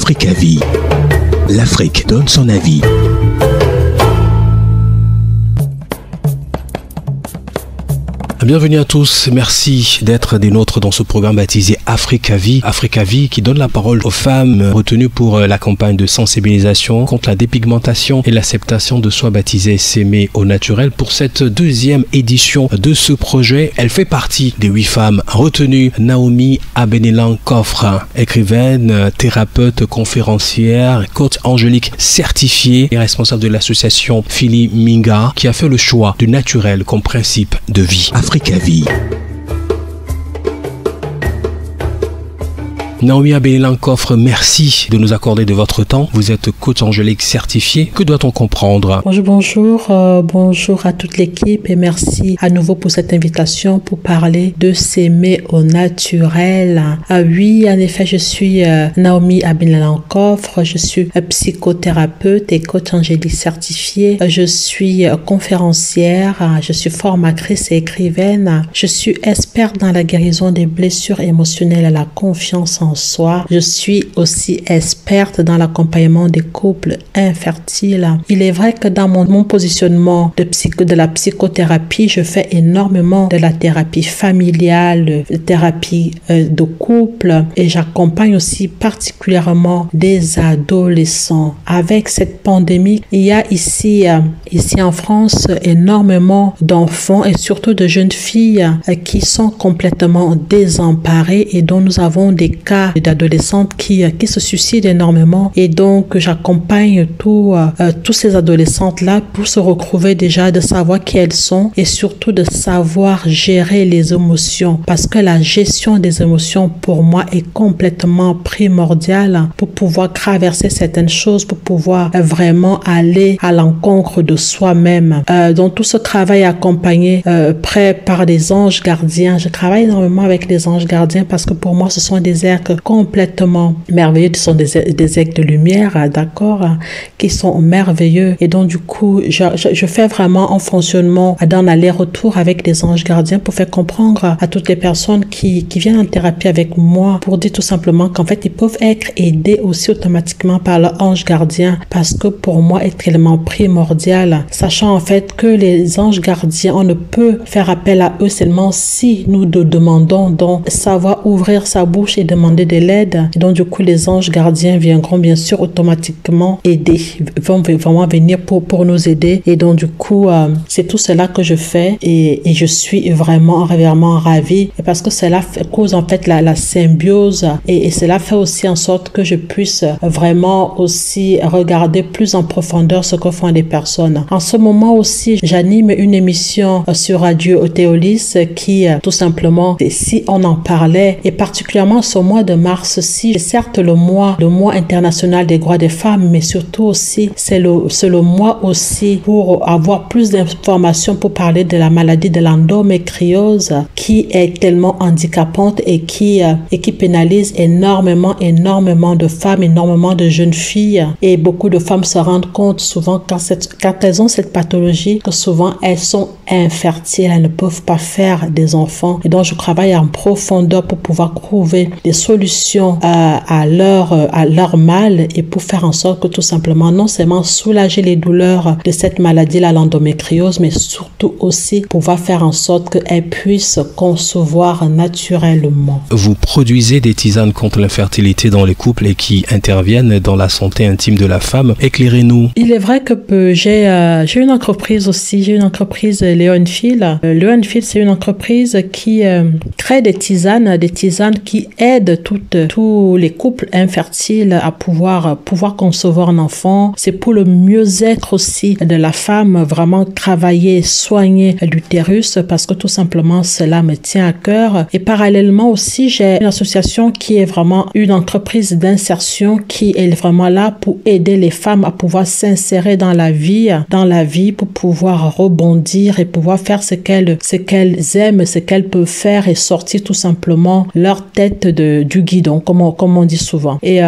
Africa-Vie. L'Afrique donne son avis. Bienvenue à tous, merci d'être des nôtres dans ce programme baptisé Africa-Vie. Africa-Vie qui donne la parole aux femmes retenues pour la campagne de sensibilisation contre la dépigmentation et l'acceptation de soi baptisée S'aimer au naturel. Pour cette deuxième édition de ce projet, elle fait partie des 8 femmes retenues. Naomi Abenelan-Coffre, écrivaine, thérapeute, conférencière, coach angélique certifiée et responsable de l'association Phili Minga qui a fait le choix du naturel comme principe de vie. Africa-Vie. Naomi Abenelan-Coffre, merci de nous accorder de votre temps. Vous êtes coach angélique certifié. Que doit-on comprendre? Bonjour à toute l'équipe et merci à nouveau pour cette invitation pour parler de s'aimer au naturel. Oui, en effet, je suis Naomi Abenelan-Coffre. Je suis psychothérapeute et coach angélique certifié. Je suis conférencière, je suis formatrice et écrivaine. Je suis experte dans la guérison des blessures émotionnelles et la confiance en soi. Je suis aussi experte dans l'accompagnement des couples infertiles. Il est vrai que dans mon positionnement de la psychothérapie, je fais énormément de la thérapie familiale, de thérapie de couple et j'accompagne aussi particulièrement des adolescents. Avec cette pandémie, il y a ici en France énormément d'enfants et surtout de jeunes filles qui sont complètement désemparées et dont nous avons des cas d'adolescentes qui se suicident énormément et donc j'accompagne tous ces adolescentes-là pour se retrouver déjà, de savoir qui elles sont et surtout de savoir gérer les émotions parce que la gestion des émotions pour moi est complètement primordiale pour pouvoir traverser certaines choses, pour pouvoir vraiment aller à l'encontre de soi-même. Donc tout ce travail accompagné près par des anges gardiens, je travaille énormément avec les anges gardiens parce que pour moi ce sont des êtres complètement merveilleux, ce sont des êtres de lumière, d'accord, qui sont merveilleux et donc du coup je fais vraiment un fonctionnement d'un aller-retour avec les anges gardiens pour faire comprendre à toutes les personnes qui viennent en thérapie avec moi pour dire tout simplement qu'en fait ils peuvent être aidés aussi automatiquement par leur ange gardien parce que pour moi est tellement primordial, sachant en fait que les anges gardiens on ne peut faire appel à eux seulement si nous demandons, donc savoir ouvrir sa bouche et demander de l'aide. Et donc du coup les anges gardiens viendront bien sûr automatiquement aider, vont vraiment venir pour nous aider et donc du coup c'est tout cela que je fais et je suis vraiment ravie et parce que cela cause en fait la symbiose et cela fait aussi en sorte que je puisse vraiment aussi regarder plus en profondeur ce que font les personnes. En ce moment aussi j'anime une émission sur Radio Théolis qui tout simplement, si on en parlait et particulièrement ce mois de mars-ci, certes le mois international des droits des femmes, mais surtout aussi c'est le mois aussi pour avoir plus d'informations pour parler de la maladie de l'endométriose qui est tellement handicapante et qui pénalise énormément de femmes, énormément de jeunes filles et beaucoup de femmes se rendent compte souvent quand elles ont cette pathologie que souvent elles sont infertiles, elles ne peuvent pas faire des enfants et donc je travaille en profondeur pour pouvoir trouver des solutions à leur mal et pour faire en sorte que tout simplement non seulement soulager les douleurs de cette maladie, l'endométriose, mais surtout aussi pouvoir faire en sorte qu'elles puissent concevoir naturellement. Vous produisez des tisanes contre l'infertilité dans les couples et qui interviennent dans la santé intime de la femme. Éclairez-nous. Il est vrai que j'ai une entreprise aussi, j'ai une entreprise Leonfield. Leonfield, c'est une entreprise qui crée des tisanes qui aident tous les couples infertiles à pouvoir concevoir un enfant. C'est pour le mieux-être aussi de la femme, vraiment travailler, soigner l'utérus parce que tout simplement cela me tient à cœur. Et parallèlement aussi, j'ai une association qui est vraiment une entreprise d'insertion qui est vraiment là pour aider les femmes à pouvoir s'insérer dans la vie pour pouvoir rebondir et pouvoir faire ce qu'elles aiment, ce qu'elles peuvent faire et sortir tout simplement leur tête du guidon, comme on dit souvent. Et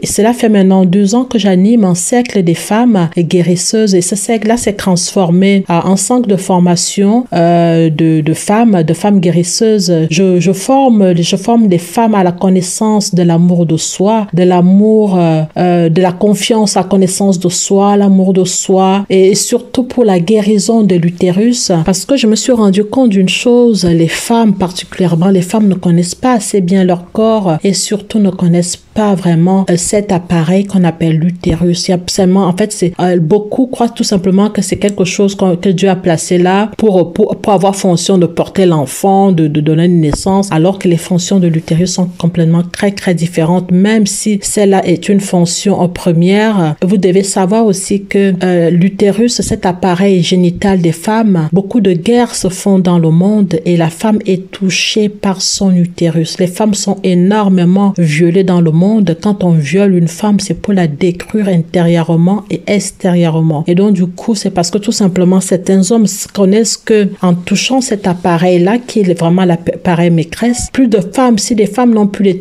cela fait maintenant 2 ans que j'anime un cercle des femmes guérisseuses. Et ce cercle-là s'est transformé en centre de formation de femmes guérisseuses. Je forme des femmes à la connaissance de l'amour de soi, de l'amour, de la confiance, la connaissance de soi, l'amour de soi, et surtout pour la guérison de l'utérus. Parce que je me suis rendu compte d'une chose, les femmes particulièrement, les femmes ne connaissent pas assez bien leur corps et surtout ne connaissent pas vraiment cet appareil qu'on appelle l'utérus. Il y a seulement, en fait, beaucoup croient tout simplement que c'est quelque chose que Dieu a placé là pour avoir fonction de porter l'enfant, de donner une naissance, alors que les fonctions de l'utérus sont complètement très, très différentes, même si celle-là est une fonction en première. Vous devez savoir aussi que l'utérus, cet appareil génital des femmes, beaucoup de guerres se font dans le monde et la femme est touchée par son utérus. Les femmes sont énormément violées dans le monde. Quand on viole une femme, c'est pour la détruire intérieurement et extérieurement. Et donc, du coup, c'est parce que tout simplement, certains hommes connaissent que en touchant cet appareil-là, qui est vraiment l'appareil maîtresse, plus de femmes, si les femmes n'ont plus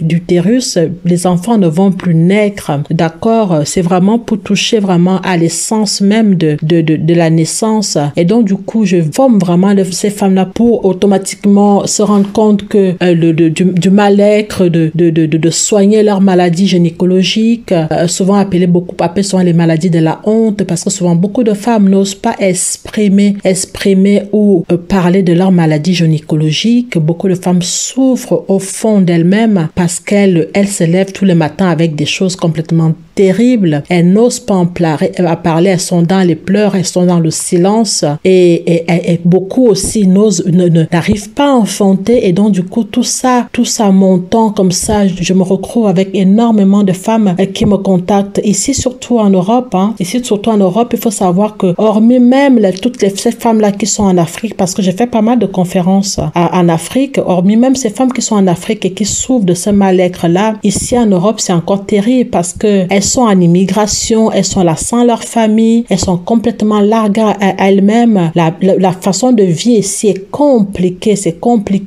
d'utérus, les enfants ne vont plus naître. D'accord? C'est vraiment pour toucher vraiment à l'essence même de la naissance. Et donc, du coup, je forme vraiment ces femmes-là pour automatiquement se rendre compte que du mal-être, de soigner leurs maladies gynécologiques, souvent appelées souvent les maladies de la honte, parce que souvent beaucoup de femmes n'osent pas exprimer ou parler de leurs maladies gynécologiques. Beaucoup de femmes souffrent au fond d'elles-mêmes parce qu'elles se lèvent tous les matins avec des choses complètement terribles. Elles n'osent pas en parler, elles sont dans les pleurs, elles sont dans le silence et beaucoup aussi n'arrivent pas à enfanter, et donc du coup tout ça montant comme ça, je me retrouve avec énormément de femmes qui me contactent ici, surtout en Europe. Il faut savoir que hormis même toutes ces femmes-là qui sont en Afrique, parce que j'ai fait pas mal de conférences en Afrique, hormis même ces femmes qui sont en Afrique et qui souffrent de ce mal-être-là, ici en Europe c'est encore terrible parce que elles sont en immigration, elles sont là sans leur famille, elles sont complètement larguées à elles-mêmes. La façon de vie ici est compliquée,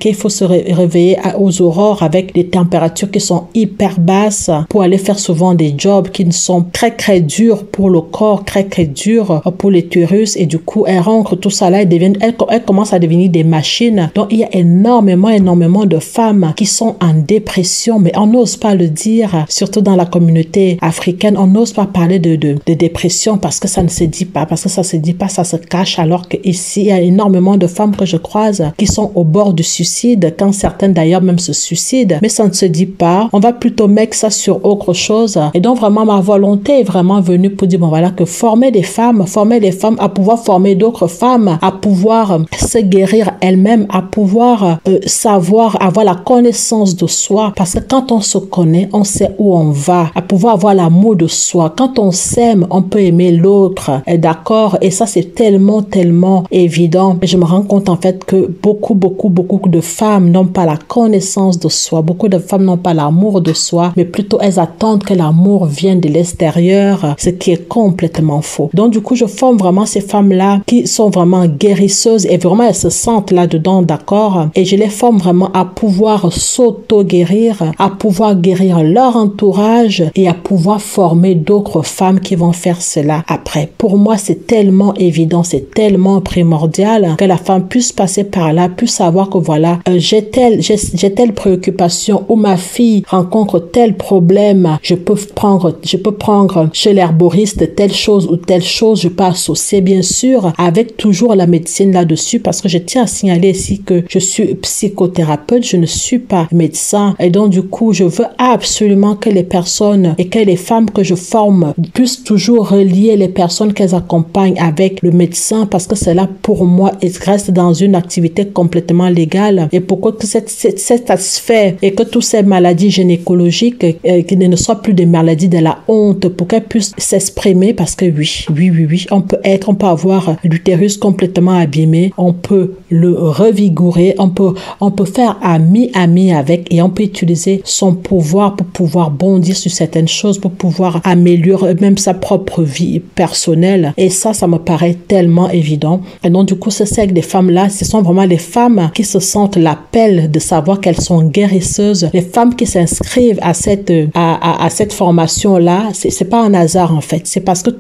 il faut se réveiller aux aurores avec des températures qui sont hyper basses pour aller faire souvent des jobs qui sont très très durs pour le corps, très très durs pour l'utérus, et du coup elles rentrent tout ça là, elles commencent à devenir des machines. Donc il y a énormément de femmes qui sont en dépression, mais on n'ose pas le dire, surtout dans la communauté africaine, on n'ose pas parler de dépression parce que ça ne se dit pas, ça se cache, alors qu'ici il y a énormément de femmes que je croise qui sont au bord du suicide, quand certaines d'ailleurs même se suicident, mais ça ne se dit pas. On va plutôt mettre ça sur autre chose. Et donc vraiment ma volonté est vraiment venue pour dire que former des femmes à pouvoir former d'autres femmes, à pouvoir se guérir elles-mêmes, à pouvoir savoir, avoir la connaissance de soi, parce que quand on se connaît, on sait où on va, à pouvoir avoir l'amour de soi. Quand on s'aime, on peut aimer l'autre, d'accord? Et ça c'est tellement évident. Et je me rends compte en fait que beaucoup de femmes n'ont pas la connaissance de soi, beaucoup de femmes n'ont pas l'amour de soi, mais plutôt elles attendent que l'amour vienne de l'extérieur, ce qui est complètement faux. Donc du coup je forme vraiment ces femmes-là qui sont vraiment guérisseuses et vraiment elles se sentent là-dedans, d'accord? Et je les forme vraiment à pouvoir s'auto-guérir, à pouvoir guérir leur entourage et à pouvoir former d'autres femmes qui vont faire cela après. Pour moi c'est tellement évident, c'est tellement primordial que la femme puisse passer par là, puisse savoir que voilà, j'ai telle préoccupation, ou ma fille rencontre tel problème, je peux prendre chez l'herboriste telle chose ou telle chose, je peux associer bien sûr avec toujours la médecine là-dessus, parce que je tiens à signaler ici que je suis psychothérapeute, je ne suis pas médecin, et donc du coup je veux absolument que les personnes et que les femmes que je forme puissent toujours relier les personnes qu'elles accompagnent avec le médecin, parce que cela pour moi reste dans une activité complètement légale, et pourquoi que cet aspect et que toutes ces maladies gynécologiques qui ne soient plus des maladies de la honte, pour qu'elles puissent s'exprimer, parce que oui, on peut avoir l'utérus complètement abîmé, on peut le revigorer, on peut faire ami avec, et on peut utiliser son pouvoir pour pouvoir bondir sur certaines choses, pour pouvoir améliorer même sa propre vie personnelle. Et ça me paraît tellement évident. Et donc, du coup, c'est avec des femmes-là, ce sont vraiment les femmes qui se sentent l'appel de savoir qu'elles sont guérisseuses. Les femmes qui s'inscrivent à cette formation-là, c'est pas un hasard, en fait. C'est parce que,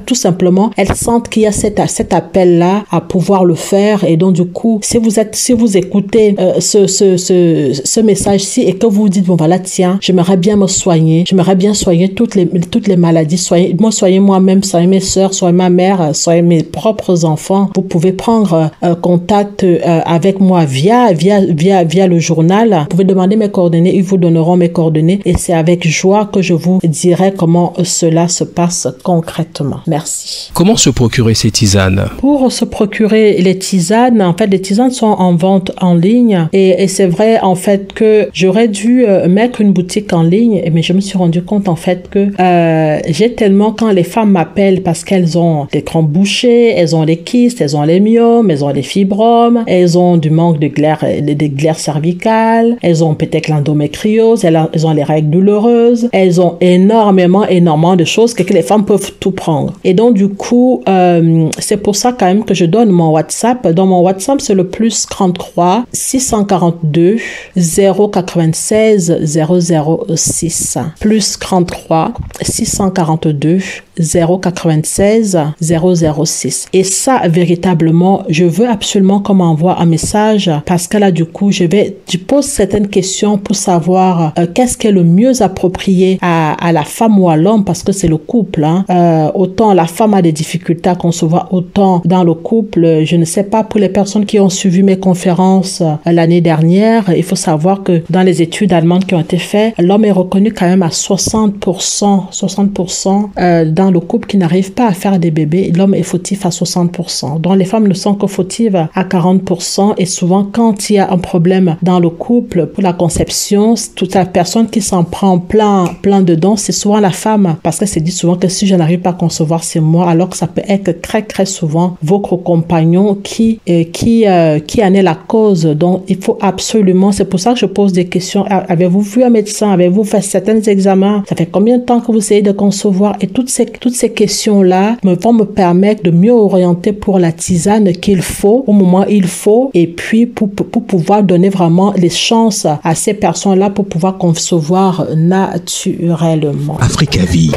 tout simplement, elles sentent qu'il y a cet appel-là à pouvoir le faire. Et donc, du coup, si vous écoutez ce message-ci et que vous vous dites, bon, voilà, tiens, j'aimerais bien me soigner, j'aimerais bien soigner toutes les maladies, soigner moi-même, soigner mes sœurs, soigner ma mère, soigner mes propres enfants, vous pouvez prendre contact avec moi via le journal. Vous pouvez demander mes coordonnées, ils vous donneront mes coordonnées et c'est avec joie que je vous dirai comment cela se passe concrètement. Merci. Comment se procurer ces tisanes? Pour se procurer les tisanes, en fait, les tisanes sont en vente en ligne et c'est vrai, en fait, que j'aurais dû mettre une boutique en ligne, mais je me suis rendu compte, en fait, que j'ai tellement, quand les femmes m'appellent parce qu'elles ont des crans bouchés, elles ont des kystes, elles ont les myomes, elles ont des fibromes, elles ont du manque de glaire cervicale, elles ont peut-être l'endométriose, elles ont les règles douloureuses, elles ont énormément de choses que les femmes peuvent tout prendre. Et donc, du coup, c'est pour ça quand même que je donne mon WhatsApp. Dans mon WhatsApp, c'est le plus 33 642 096 006. Plus 33 642 096 006. Et ça, véritablement, je veux absolument qu'on m'envoie un message parce que là, du coup, je pose certaines questions pour savoir qu'est-ce qui est le mieux approprié à la femme ou à l'homme parce que c'est le couple. Autant la femme a des difficultés à concevoir, autant dans le couple, je ne sais pas, pour les personnes qui ont suivi mes conférences l'année dernière, il faut savoir que dans les études allemandes qui ont été faites, l'homme est reconnu quand même à 60% dans le couple qui n'arrive pas à faire des bébés. L'homme est fautif à 60%. Donc les femmes ne sont que fautives à 40% et souvent quand il y a un problème dans le couple pour la conception, toute la personne qui s'en prend plein dedans, c'est souvent la femme parce qu'elle se dit souvent que si je n'arrive pas à concevoir, c'est moi, alors que ça peut être très très souvent votre compagnon qui en est la cause. Donc il faut absolument, c'est pour ça que je pose des questions. Avez-vous vu un médecin? Avez-vous fait certains examens? Ça fait combien de temps que vous essayez de concevoir? Et toutes ces questions-là vont me permettre de mieux orienter pour la tisane qu'il faut, au moment où il faut, et puis pour pouvoir donner vraiment les chances à ces personnes-là pour pouvoir concevoir naturellement. Africa Vie.